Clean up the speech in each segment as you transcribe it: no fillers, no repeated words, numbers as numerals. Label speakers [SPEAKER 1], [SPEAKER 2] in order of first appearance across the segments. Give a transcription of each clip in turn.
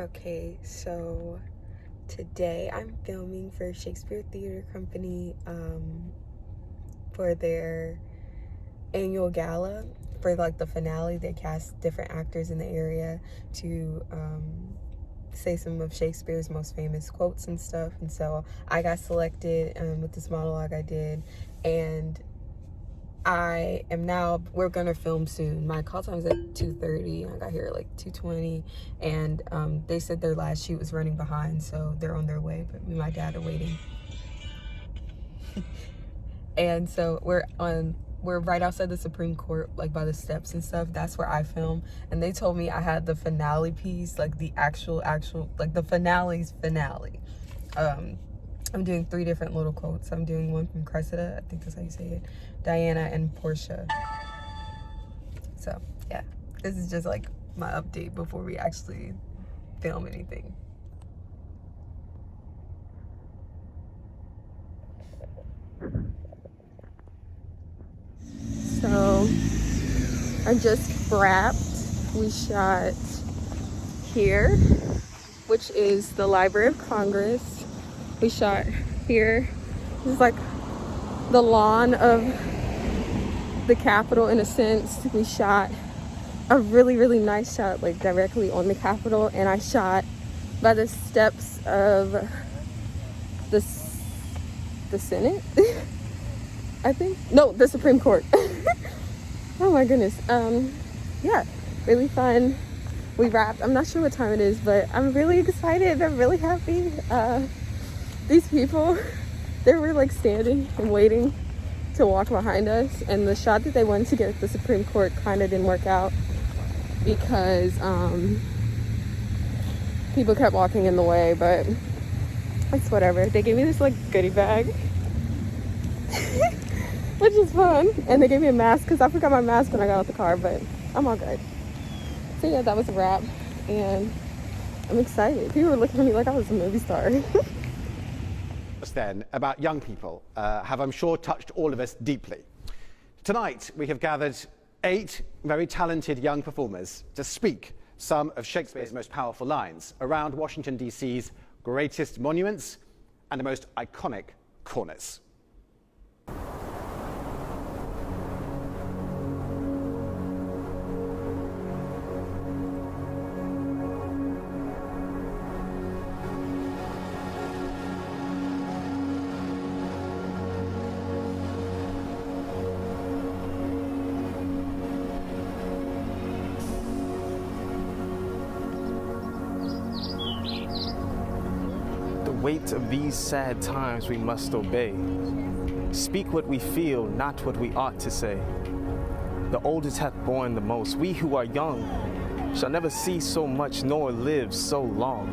[SPEAKER 1] Okay, so today I'm filming for Shakespeare Theatre Company for their Annual Gala. For like the finale, they cast different actors in the area to say some of Shakespeare's most famous quotes and stuff. And so I got selected with this monologue I did, and we're gonna film soon. My call time is at 2:30. I got here at like 2:20, and they said their last shoot was running behind, so they're on their way, but me and my dad are waiting. And so we're right outside the Supreme Court, like by the steps and stuff. That's where I film. And they told me I had the finale piece, like the actual like the finale's finale. I'm doing 3 different little quotes. I'm doing one from Cressida, I think that's how you say it, Diana, and Portia. So yeah, this is just like my update before we actually film anything. So I just wrapped. We shot here, which is the Library of Congress. We shot here. This is like the lawn of the Capitol in a sense. We shot a really, really nice shot like directly on the Capitol, and I shot by the steps of the Senate. I think. No, the Supreme Court. Oh my goodness. Yeah, really fun. We wrapped. I'm not sure what time it is, but I'm really excited. I'm really happy. These people, they were like standing and waiting to walk behind us, and the shot that they wanted to get at the Supreme Court kind of didn't work out because people kept walking in the way, but it's whatever. They gave me this like goodie bag, which is fun, and they gave me a mask because I forgot my mask when I got out the car, but I'm all good. So yeah, that was a wrap, and I'm excited. People were looking at me like I was a movie star.
[SPEAKER 2] Then about young people have, I'm sure, touched all of us deeply. Tonight we have gathered 8 very talented young performers to speak some of Shakespeare's most powerful lines around Washington DC's greatest monuments and the most iconic corners.
[SPEAKER 3] Weight of these sad times we must obey. Speak what we feel, not what we ought to say. The oldest hath borne the most. We who are young shall never see so much nor live so long.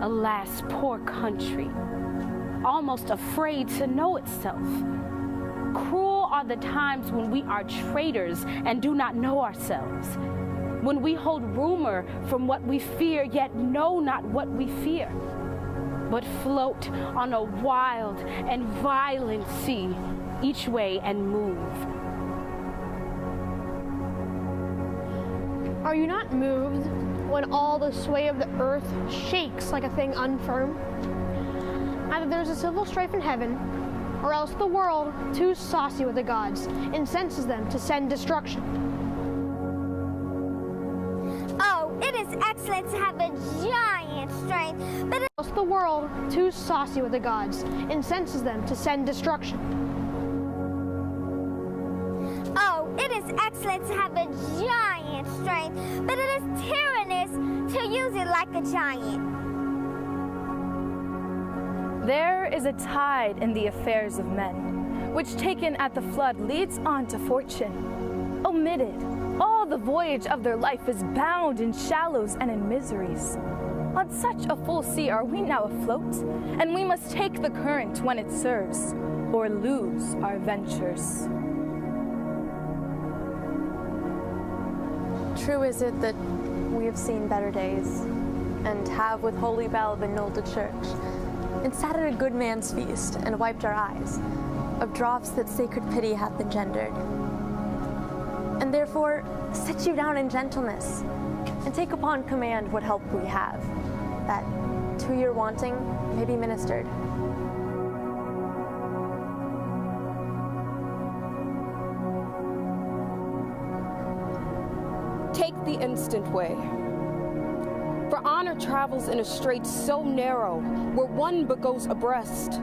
[SPEAKER 4] Alas, poor country, almost afraid to know itself. Cruel are the times when we are traitors and do not know ourselves. When we hold rumor from what we fear, yet know not what we fear, but float on a wild and violent sea, each way and move.
[SPEAKER 5] Are you not moved when all the sway of the earth shakes like a thing unfirm? Either there's a civil strife in heaven, or else the world, too saucy with the gods, incenses them to send destruction.
[SPEAKER 6] It is excellent to have a giant strength, but
[SPEAKER 5] The world, too saucy with the gods, incenses them to send destruction.
[SPEAKER 6] It is excellent to have a giant strength, but it is tyrannous to use it like a giant.
[SPEAKER 7] There is a tide in the affairs of men, which taken at the flood leads on to fortune. Omitted, all the voyage of their life is bound in shallows and in miseries. On such a full sea are we now afloat, and we must take the current when it serves, or lose our ventures.
[SPEAKER 8] True is it that we have seen better days, and have with holy bell been knolled to church, and sat at a good man's feast, and wiped our eyes, of draughts that sacred pity hath engendered. And and therefore sit you down in gentleness, and take upon command what help we have, that to your wanting may be ministered.
[SPEAKER 9] Take the instant way. For honor travels in a strait so narrow, where one but goes abreast.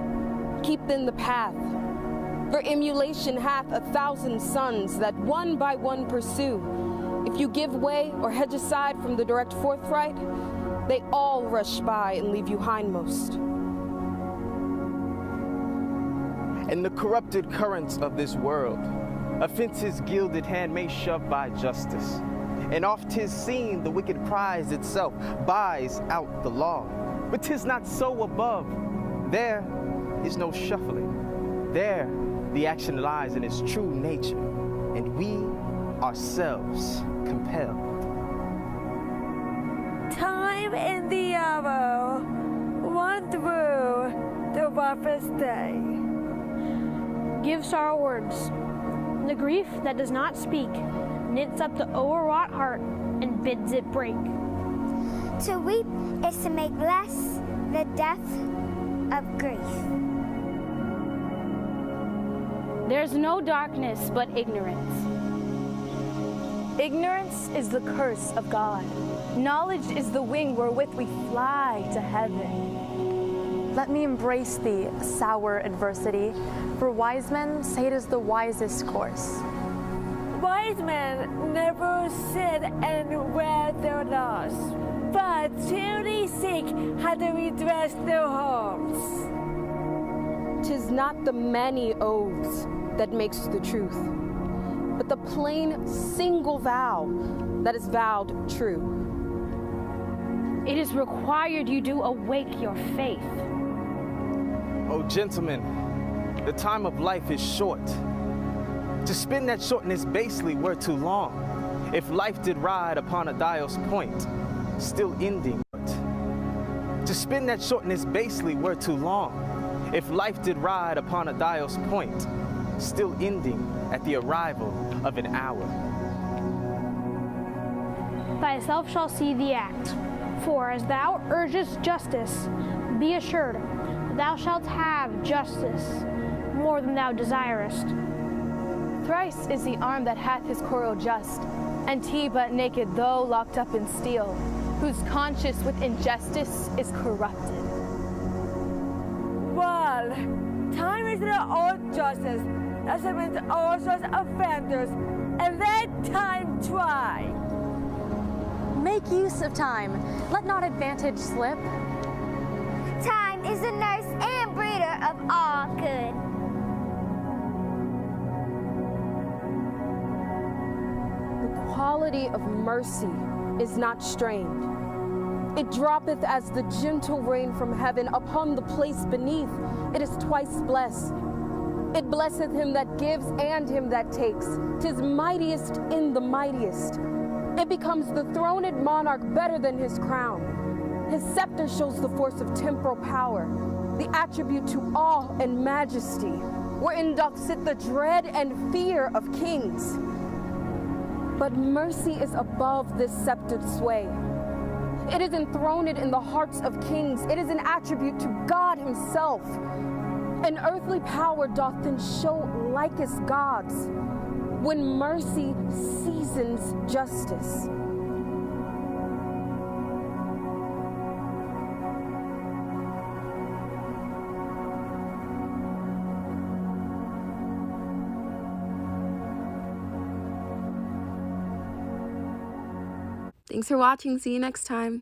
[SPEAKER 9] Keep then the path. For emulation hath 1,000 sons that one by one pursue. If you give way or hedge aside from the direct forthright, they all rush by and leave you hindmost.
[SPEAKER 3] In the corrupted currents of this world, offense's gilded hand may shove by justice. And oft 'tis seen the wicked prize itself buys out the law. But 'tis not so above. There is no shuffling. There the action lies in its true nature, and we ourselves compelled.
[SPEAKER 10] Time in the hour, one through the roughest day.
[SPEAKER 5] Give sorrow words. The grief that does not speak knits up the overwrought heart and bids it break.
[SPEAKER 6] To weep is to make less the depth of grief.
[SPEAKER 4] There's no darkness but ignorance.
[SPEAKER 7] Ignorance is the curse of God. Knowledge is the wing wherewith we fly to heaven.
[SPEAKER 8] Let me embrace the sour adversity, for wise men say it is the wisest course.
[SPEAKER 10] Wise men never sit and wear their loss, but truly seek how to redress their harms.
[SPEAKER 9] 'Tis not the many oaths that makes the truth, but the plain single vow that is vowed true.
[SPEAKER 4] It is required you do awake your faith.
[SPEAKER 3] Oh, gentlemen, the time of life is short. To spend that shortness basely were too long. If life did ride upon a dial's point, still ending. To spend that shortness basely were too long. If life did ride upon a dial's point, still ending at the arrival of an hour.
[SPEAKER 5] Thyself shall see the act. For as thou urgest justice, be assured thou shalt have justice more than thou desirest.
[SPEAKER 7] Thrice is the arm that hath his quarrel just, and he but naked though locked up in steel, whose conscience with injustice is corrupted.
[SPEAKER 10] Well, time is the old justice that submits all sorts of offenders, and let time try.
[SPEAKER 8] Make use of time. Let not advantage slip.
[SPEAKER 6] Time is the nurse and breeder of all good.
[SPEAKER 9] The quality of mercy is not strained. It droppeth as the gentle rain from heaven upon the place beneath. It is twice blessed. It blesseth him that gives and him that takes. 'Tis mightiest in the mightiest. It becomes the throned monarch better than his crown. His scepter shows the force of temporal power, the attribute to awe and majesty, wherein doth sit the dread and fear of kings. But mercy is above this sceptered sway. It is enthroned in the hearts of kings. It is an attribute to God himself. An earthly power doth then show likest gods, when mercy seasons justice.
[SPEAKER 1] Thanks for watching. See you next time.